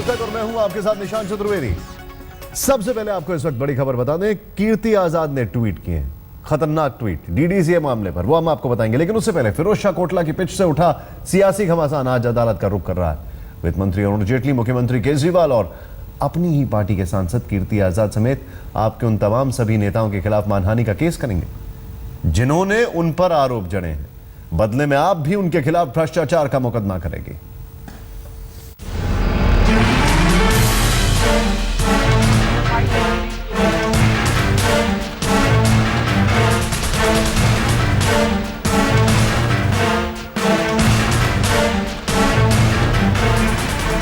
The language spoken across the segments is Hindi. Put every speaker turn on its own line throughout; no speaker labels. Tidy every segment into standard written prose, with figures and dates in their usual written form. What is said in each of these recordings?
तक और मैं हूं आपके साथ निशान चतुर्वेदी। सबसे पहले आपको इस वक्त बड़ी खबर बता दें, कीर्ति आजाद ने ट्वीट किए हैं, खतरनाक ट्वीट डीडीसीए मामले पर, वो हम आपको बताएंगे। लेकिन उससे पहले फिरोज शाह कोटला की पिच से उठा सियासी घमासान आज अदालत का रुख कर रहा है। वित्त मंत्री अरुण जेटली, मुख्यमंत्री केजरीवाल और अपनी ही पार्टी के सांसद कीर्ति आजाद समेत आपके उन तमाम सभी नेताओं के खिलाफ मानहानि का केस करेंगे जिन्होंने उन पर आरोप जड़े हैं। बदले में आप भी उनके खिलाफ भ्रष्टाचार का मुकदमा करेंगे।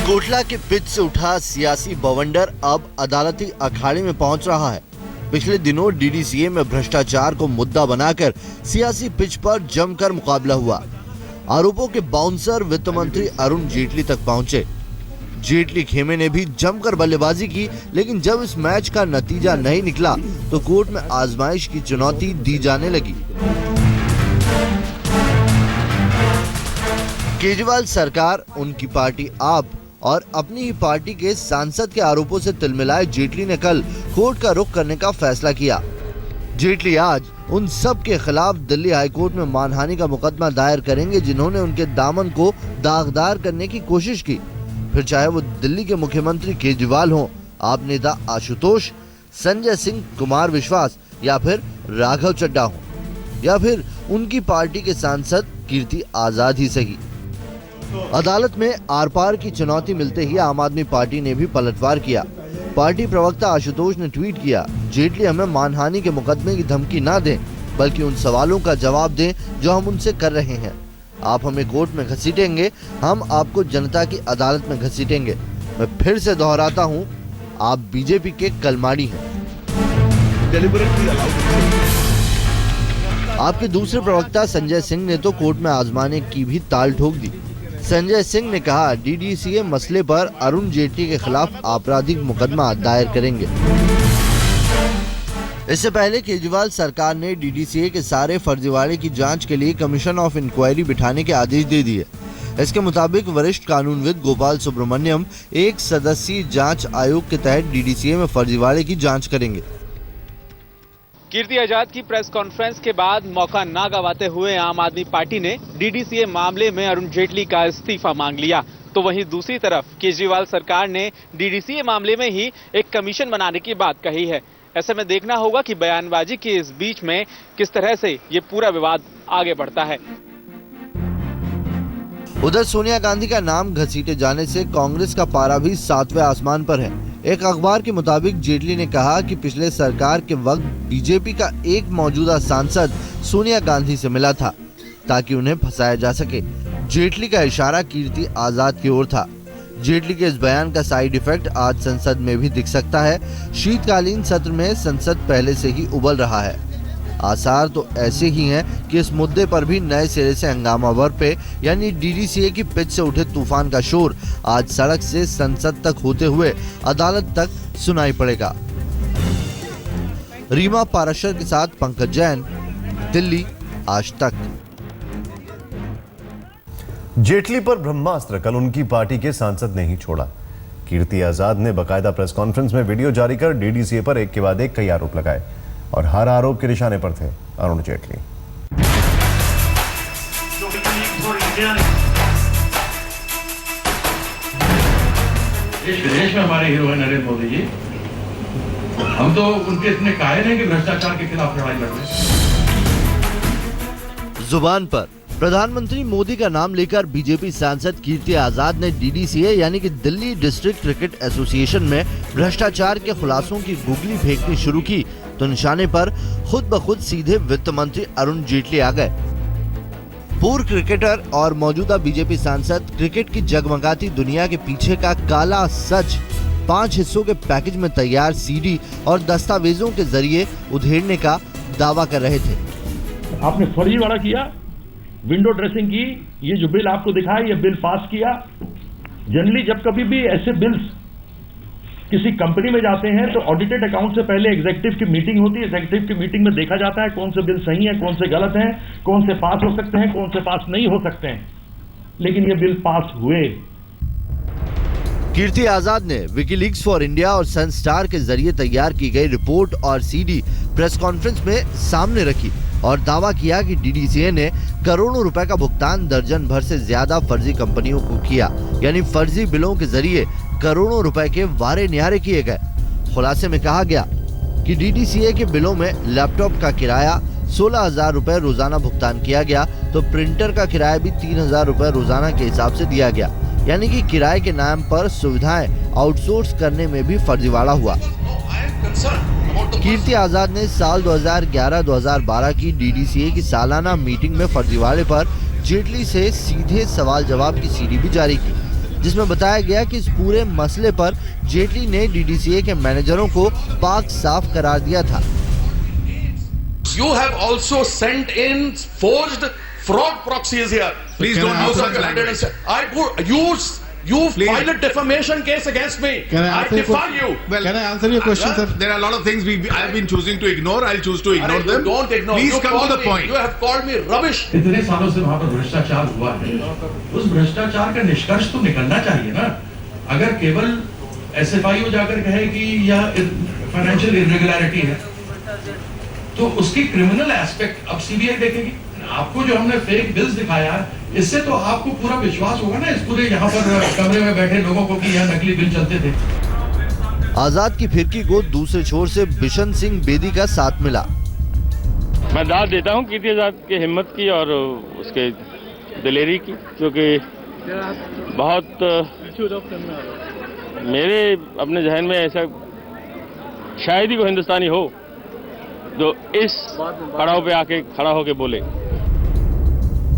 कोटला के पिच से उठा सियासी बवंडर अब अदालती अखाड़े में पहुंच रहा है। पिछले दिनों डीडीसीए में भ्रष्टाचार को मुद्दा बनाकर सियासी पिच पर जमकर मुकाबला हुआ। आरोपों के बाउंसर वित्त मंत्री अरुण जेटली तक पहुंचे। जेटली खेमे ने भी जमकर बल्लेबाजी की, लेकिन जब इस मैच का नतीजा नहीं निकला तो कोर्ट में आजमाइश की चुनौती दी जाने लगी। केजरीवाल सरकार, उनकी पार्टी आप और अपनी ही पार्टी के सांसद के आरोपों से तिलमिलाए जेटली ने कल कोर्ट का रुख करने का फैसला किया। जेटली आज उन सब के खिलाफ दिल्ली हाईकोर्ट में मानहानि का मुकदमा दायर करेंगे जिन्होंने उनके दामन को दागदार करने की कोशिश की, फिर चाहे वो दिल्ली के मुख्यमंत्री केजरीवाल हों, आप नेता आशुतोष, संजय सिंह, कुमार विश्वास या फिर राघव चड्ढा हों, या फिर उनकी पार्टी के सांसद कीर्ति आजाद ही सही। अदालत में आर पार की चुनौती मिलते ही आम आदमी पार्टी ने भी पलटवार किया। पार्टी प्रवक्ता आशुतोष ने ट्वीट किया, जेटली हमें मानहानि के मुकदमे की धमकी ना दें, बल्कि उन सवालों का जवाब दें जो हम उनसे कर रहे हैं। आप हमें कोर्ट में घसीटेंगे, हम आपको जनता की अदालत में घसीटेंगे। मैं फिर से दोहराता हूं, आप बीजेपी के कलमाड़ी हैं। आपके दूसरे प्रवक्ता संजय सिंह ने तो कोर्ट में आजमाने की भी ताल ठोक दी। संजय सिंह ने कहा, डीडीसीए मसले पर अरुण जेटली के खिलाफ आपराधिक मुकदमा दायर करेंगे। इससे पहले केजरीवाल सरकार ने डीडीसीए के सारे फर्जीवाड़े की जांच के लिए कमीशन ऑफ इंक्वायरी बिठाने के आदेश दे दिए। इसके मुताबिक वरिष्ठ कानूनविद गोपाल सुब्रमण्यम एक सदस्यीय जांच आयोग के तहत डीडीसीए में फर्जीवाड़े की जांच करेंगे।
कीर्ति आजाद की प्रेस कॉन्फ्रेंस के बाद मौका ना गंवाते हुए आम आदमी पार्टी ने डीडीसीए मामले में अरुण जेटली का इस्तीफा मांग लिया, तो वहीं दूसरी तरफ केजरीवाल सरकार ने डीडीसीए मामले में ही एक कमीशन बनाने की बात कही है। ऐसे में देखना होगा कि बयानबाजी के इस बीच में किस तरह से ये पूरा विवाद आगे बढ़ता है।
उधर सोनिया गांधी का नाम घसीटे जाने से कांग्रेस का पारा भी 7वें आसमान पर है। एक अखबार के मुताबिक जेटली ने कहा कि पिछले सरकार के वक्त बीजेपी का एक मौजूदा सांसद सोनिया गांधी से मिला था ताकि उन्हें फंसाया जा सके। जेटली का इशारा कीर्ति आजाद की ओर था। जेटली के इस बयान का साइड इफेक्ट आज संसद में भी दिख सकता है। शीतकालीन सत्र में संसद पहले से ही उबल रहा है। आसार तो ऐसे ही हैं कि इस मुद्दे पर भी नए सिरे से हंगामा बरपे, यानी डीडीसीए की पिच से उठे तूफान का शोर आज सड़क से संसद तक होते हुए अदालत तक सुनाई पड़ेगा। रीमा पाराशर के साथ पंकज जैन, दिल्ली, आज तक।
जेटली पर ब्रह्मास्त्र कल उनकी पार्टी के सांसद ने ही छोड़ा। कीर्ति आजाद ने बकायदा प्रेस कॉन्फ्रेंस में वीडियो जारी कर डीडीसीए पर एक के बाद एक कई आरोप लगाए और हर आरोप के निशाने पर थे अरुण जेटली।
देश विदेश में हमारे हीरो है नरेंद्र मोदी जी, हम तो उनके इतने कायल हैं कि भ्रष्टाचार के खिलाफ लड़ाई लड़ रहे हैं।
जुबान पर प्रधानमंत्री मोदी का नाम लेकर बीजेपी सांसद कीर्ति आजाद ने डीडीसीए यानी कि दिल्ली डिस्ट्रिक्ट क्रिकेट एसोसिएशन में भ्रष्टाचार के खुलासों की गुगली फेंकनी शुरू की तो निशाने पर खुद ब खुद सीधे वित्त मंत्री अरुण जेटली आ गए। पूर्व क्रिकेटर और मौजूदा बीजेपी सांसद क्रिकेट की जगमगाती दुनिया के पीछे का काला सच 5 हिस्सों के पैकेज में तैयार सीडी और दस्तावेजों के जरिए उधेड़ने का दावा कर रहे थे।
आपने फर्जीवाड़ा किया, विंडो ड्रेसिंग की, ये जो बिल आपको दिखा है ये बिल पास किया। जनरली जब कभी भी ऐसे बिल्स किसी कंपनी में जाते हैं तो ऑडिटेड अकाउंट से पहले एग्जीक्यूटिव की मीटिंग होती है। एग्जीक्यूटिव की मीटिंग में देखा जाता है कौन से बिल सही है, कौन से गलत हैं, कौन से पास हो सकते हैं, कौन से पास नहीं हो सकते हैं। लेकिन ये बिल पास हुए।
कीर्ति आजाद ने विकीलीक्स फॉर इंडिया और सन स्टार के जरिए तैयार की गई रिपोर्ट और सीडी प्रेस कॉन्फ्रेंस में सामने रखी और दावा किया कि डीडीसीए ने करोड़ों रुपए का भुगतान दर्जन भर से ज्यादा फर्जी कंपनियों को किया, यानी फर्जी बिलों के जरिए करोड़ों रुपए के वारे न्यारे किए गए। खुलासे में कहा गया कि डीडीसीए के बिलों में लैपटॉप का किराया 16,000 रुपए रोजाना भुगतान किया गया, तो प्रिंटर का किराया भी 3,000 रुपए रोजाना के हिसाब से दिया गया, यानी कि किराए के नाम पर सुविधाएं आउटसोर्स करने में भी फर्जीवाड़ा हुआ। कीर्ति आजाद ने साल 2011-2012 की डीडीसीए की सालाना मीटिंग में फर्जीवाड़े पर जेटली से सीधे सवाल जवाब की सीडी भी जारी की, जिसमें बताया गया कि इस पूरे मसले पर जेटली ने डीडीसीए के मैनेजरों को पाक साफ करार दिया था।
You have also sent in forged fraud proxies here. Please don't use such language. I would use. You file a defamation case against me. I defy you.
Well, can I answer your question, sir? There are a lot of things I've been choosing to ignore. I'll choose to ignore them.
Don't ignore.
Please come to the point.
You have called me rubbish.
इतने सालों से वहाँ पर भ्रष्टाचार हुआ है, उस भ्रष्टाचार का निष्कर्ष तो निकलना चाहिए ना। अगर केवल SFIO जाकर कहे कि यह फाइनेंशियल इरेगुलरिटी है, तो उसकी क्रिमिनल एस्पेक्ट अब सीबीआई देखेगी। आपको जो हमने फेक बिल्स दिखाया, इससे तो आपको पूरा विश्वास होगा ना इस पूरे यहाँ पर कमरे में बैठे लोगों को कि यह नकली बिल चलते थे।
आजाद की फिरकी को दूसरे छोर से बिशन सिंह बेदी का साथ मिला।
मैं दाद देता हूँ कीर्ति आजाद की हिम्मत की और उसके दिलेरी की, क्योंकि बहुत मेरे अपने जहन में ऐसा शायद ही कोई हिंदुस्तानी हो जो इस पड़ाव पे आके खड़ा होके बोले।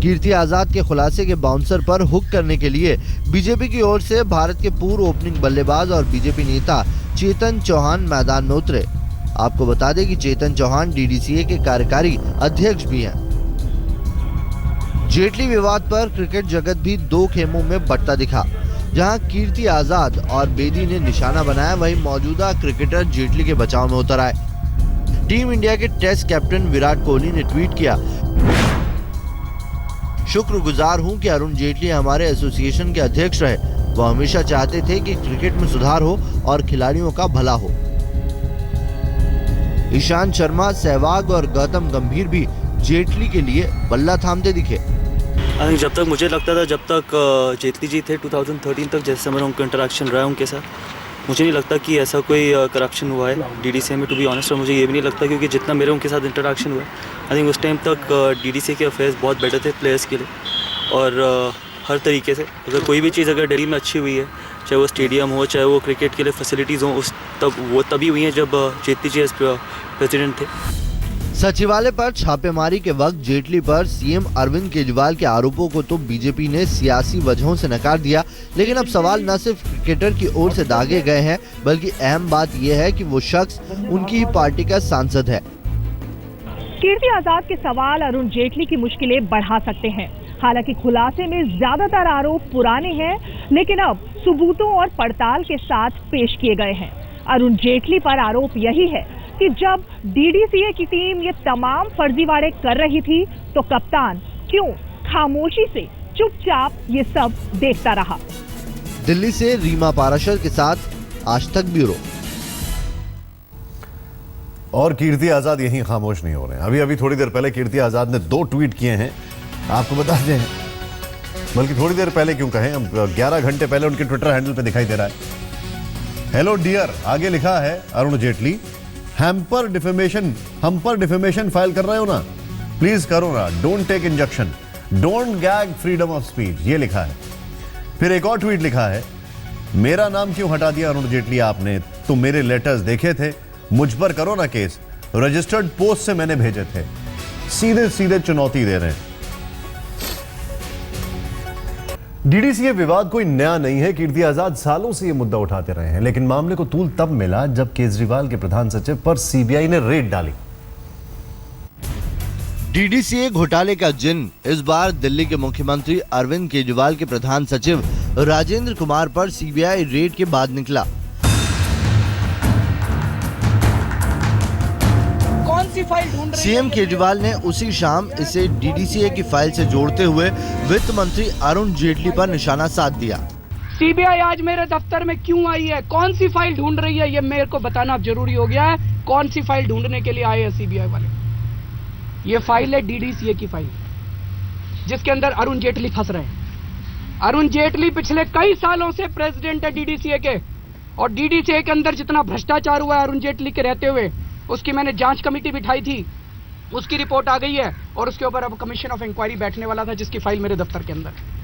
कीर्ति आजाद के खुलासे के बाउंसर पर हुक करने के लिए बीजेपी की ओर से भारत के पूर्व ओपनिंग बल्लेबाज और बीजेपी नेता चेतन चौहान मैदान में उतरे। आपको बता दें कि चेतन चौहान डीडीसीए के कार्यकारी अध्यक्ष भी हैं। जेटली विवाद पर क्रिकेट जगत भी दो खेमों में बंटा दिखा। जहां कीर्ति आजाद और बेदी ने निशाना बनाया, वहीं मौजूदा क्रिकेटर जेटली के बचाव में उतर आए। टीम इंडिया के टेस्ट कैप्टन विराट कोहली ने ट्वीट किया, शुक्रगुजार हूं कि अरुण जेटली हमारे एसोसिएशन के अध्यक्ष रहे। वो हमेशा चाहते थे कि क्रिकेट में सुधार हो और खिलाड़ियों का भला हो। ईशांत शर्मा, सहवाग और गौतम गंभीर भी जेटली के लिए बल्ला थामते दिखे।
जब तक मुझे लगता था, जब तक जेटली जी थे 2013 तक, जैसे मेरा उनका इंटरेक्शन रहा है उनके साथ, मुझे नहीं लगता कि ऐसा कोई करप्शन हुआ है डीडीसीए में, टू बी ऑनेस्ट। और मुझे ये भी नहीं लगता, क्योंकि जितना मेरे उनके साथ इंटरेक्शन हुआ आई थिंक उस टाइम तक डीडीसीए के अफेयर्स बहुत बेटर थे प्लेयर्स के लिए, और हर तरीके से अगर कोई भी चीज़ अगर दिल्ली में अच्छी हुई है, चाहे वो स्टेडियम हो, चाहे वो क्रिकेट के लिए फैसिलिटीज़ हो, वो तभी हुई हैं जब जेटली जी एज प्रेसिडेंट थे।
सचिवालय पर छापेमारी के वक्त जेटली पर सीएम अरविंद केजरीवाल के आरोपों को तो बीजेपी ने सियासी वजहों से नकार दिया, लेकिन अब सवाल न सिर्फ क्रिकेटर की ओर से दागे गए हैं, बल्कि अहम बात यह है कि वो शख्स उनकी ही पार्टी का सांसद है।
कीर्ति आजाद के सवाल अरुण जेटली की मुश्किलें बढ़ा सकते हैं। हालांकि खुलासे में ज्यादातर आरोप पुराने हैं, लेकिन अब सबूतों और पड़ताल के साथ पेश किए गए हैं। अरुण जेटली पर आरोप यही है कि जब डीडीसीए की टीम ये तमाम फर्जीवाड़े कर रही थी, तो कप्तान क्यों खामोशी से चुपचाप ये सब देखता रहा।
दिल्ली से रीमा पाराशर के साथ आज तक ब्यूरो।
और कीर्ति आजाद यहीं खामोश नहीं हो रहे हैं। अभी थोड़ी देर पहले कीर्ति आजाद ने 2 ट्वीट किए हैं, आपको बता दें, बल्कि थोड़ी देर पहले क्यों कहें, 11 घंटे पहले उनके ट्विटर हैंडल पे दिखाई दे रहा है, हेलो डियर, आगे लिखा है अरुण जेटली, हम पर डिफेमेशन फाइल कर रहे हो ना, प्लीज करो ना, don't take injection, don't gag freedom of speech, ये लिखा है। फिर एक और ट्वीट लिखा है, मेरा नाम क्यों हटा दिया अरुण जेटली आपने, तो मेरे लेटर्स देखे थे, मुझ पर करो ना केस, रजिस्टर्ड पोस्ट से मैंने भेजे थे। सीधे सीधे चुनौती दे रहे हैं। डीडीसीए विवाद कोई नया नहीं है। कीर्ति आजाद सालों से यह मुद्दा उठाते रहे हैं, लेकिन मामले को तूल तब मिला जब केजरीवाल के प्रधान सचिव पर सीबीआई ने रेड डाली।
डीडीसीए घोटाले का जिन इस बार दिल्ली के मुख्यमंत्री अरविंद केजरीवाल के प्रधान सचिव राजेंद्र कुमार पर सीबीआई रेड के बाद निकला। सीएम केजरीवाल ने उसी शाम इसे डीडीसीए की फाइल से जोड़ते हुए वित्त मंत्री अरुण जेटली पर निशाना साध दिया।
सीबीआई आज मेरे दफ्तर में क्यों आई है, कौन सी फाइल ढूंढ रही है, ये मेरे को बताना अब जरूरी हो गया है। कौन सी फाइल ढूंढने के लिए आए हैं सीबीआई वाले? ये फाइल है डीडीसीए की फाइल, जिसके अंदर अरुण जेटली फंस रहे हैं। अरुण जेटली पिछले कई सालों से प्रेसिडेंट है डीडीसीए के, और डीडीसीए के अंदर जितना भ्रष्टाचार हुआ है अरुण जेटली के रहते हुए, उसकी मैंने जांच कमेटी बिठाई थी, उसकी रिपोर्ट आ गई है, और उसके ऊपर अब कमीशन ऑफ इंक्वायरी बैठने वाला था, जिसकी फाइल मेरे दफ्तर के अंदर है।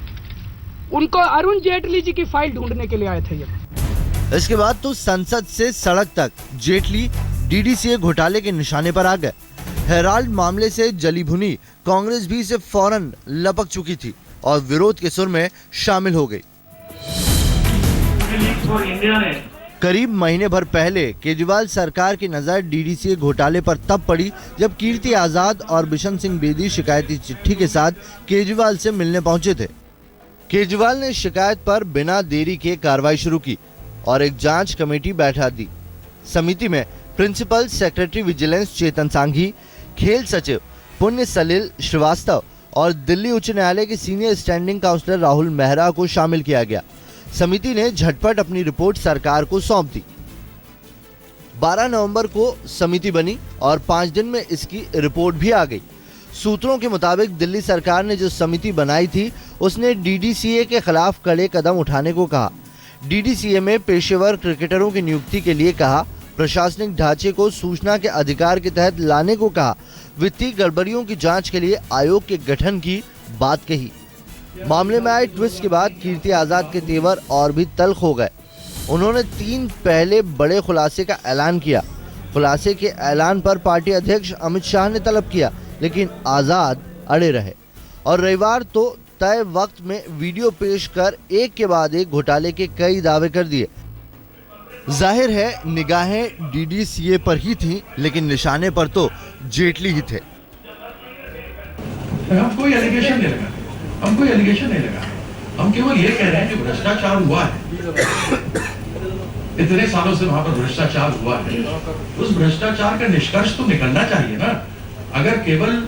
उनको अरुण जेटली जी की फाइल ढूंढने के लिए आए थे ये।
इसके बाद तो संसद से सड़क तक जेटली डीडीसीए घोटाले के निशाने पर आ गए। हेराल्ड मामले से जली भुनी कांग्रेस भी इसे फौरन लपक चुकी थी और विरोध के सुर में शामिल हो गई। करीब महीने भर पहले केजरीवाल सरकार की नजर डीडीसीए घोटाले पर तब पड़ी जब कीर्ति आजाद और बिशन सिंह बेदी शिकायती चिट्ठी के साथ केजरीवाल से मिलने पहुंचे थे। केजरीवाल ने शिकायत पर बिना देरी के कार्रवाई शुरू की और एक जांच कमेटी बैठा दी। समिति में प्रिंसिपल सेक्रेटरी विजिलेंस चेतन सांघी, खेल सचिव पुण्य सलिल श्रीवास्तव और दिल्ली उच्च न्यायालय के senior standing counsellor Rahul Mehra को शामिल किया गया। समिति ने झटपट अपनी रिपोर्ट सरकार को सौंप दी। 12 नवंबर को समिति बनी और 5 दिन में इसकी रिपोर्ट भी आ गई। सूत्रों के मुताबिक दिल्ली सरकार ने जो समिति बनाई थी उसने डीडीसीए के खिलाफ कड़े कदम उठाने को कहा। डीडीसीए में पेशेवर क्रिकेटरों की नियुक्ति के लिए कहा, प्रशासनिक ढांचे को सूचना के अधिकार के तहत लाने को कहा, वित्तीय गड़बड़ियों की जांच के लिए आयोग के गठन की बात कही। मामले में आए ट्विस्ट के बाद कीर्ति आजाद के तेवर और भी तल्ख हो गए। उन्होंने 3 पहले बड़े खुलासे का ऐलान किया। खुलासे के ऐलान पर पार्टी अध्यक्ष अमित शाह ने तलब किया, लेकिन आजाद अड़े रहे और रविवार तो तय वक्त में वीडियो पेश कर एक के बाद एक घोटाले के कई दावे कर दिए। जाहिर है निगाहें डीडीसीए पर ही थीं, लेकिन निशाने पर तो जेटली ही थे।
हम कोई एलिगेशन नहीं लगा, हम केवल ये कह रहे हैं कि भ्रष्टाचार हुआ है। इतने सालों से वहां पर भ्रष्टाचार हुआ है, उस भ्रष्टाचार का निष्कर्ष तो निकलना चाहिए ना। अगर केवल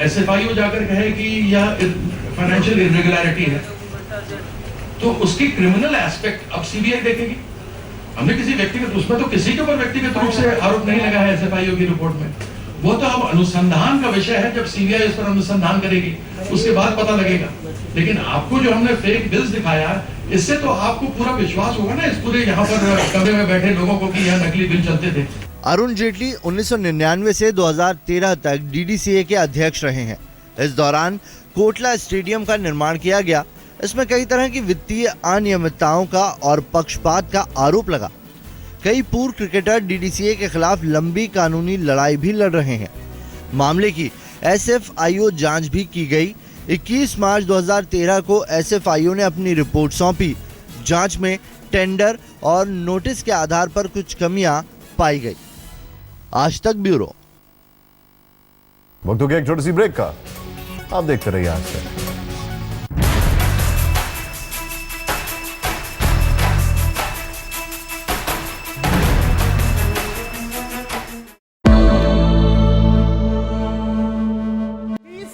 एसएफआईओ जाकर कहे कि यह फाइनेंशियल इरेगुलरिटी है, तो उसकी क्रिमिनल एस्पेक्ट अब सीबीआई देखेगी। हमने किसी व्यक्तिगत, उसमें तो किसी के ऊपर व्यक्तिगत रूप से आरोप नहीं लगा है एसएफआईओ की रिपोर्ट में। वो तो अब अनुसंधान का विषय है, जब सीबीआई इस पर अनुसंधान करेगी उसके बाद पता लगेगा। लेकिन आपको जो हमने फेक बिल्स दिखाया, इससे तो आपको पूरा विश्वास होगा ना इस पूरे यहाँ पर कमरे में बैठे लोगों को कि यह नकली बिल चलते थे।
अरुण जेटली 1999 से 2013 तक डीडीसीए के अध्यक्ष रहे हैं। इस दौरान कोटला स्टेडियम का निर्माण किया गया। इसमें कई तरह की वित्तीय अनियमितताओं का और पक्षपात का आरोप लगा। कई पूर्व क्रिकेटर डीडीसीए के खिलाफ लंबी कानूनी लड़ाई भी लड़ रहे हैं। मामले की एसएफआईओ जांच भी की गई। 21 मार्च 2013 को एसएफआईओ ने अपनी रिपोर्ट सौंपी। जांच में टेंडर और नोटिस के आधार पर कुछ कमियां पाई गई। आज तक ब्यूरो।
वक्त हो गया एक छोटी सी ब्रेक का, आप देखते रहिए आज तक।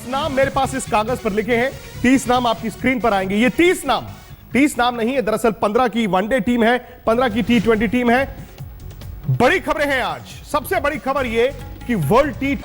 नाम मेरे पास इस कागज पर लिखे हैं, 30 नाम आपकी स्क्रीन पर आएंगे। ये 30 नाम नहीं है, दरअसल 15 की वनडे टीम है, 15 की T20 टीम है। बड़ी खबरें हैं आज। सबसे बड़ी खबर ये कि वर्ल्ड टी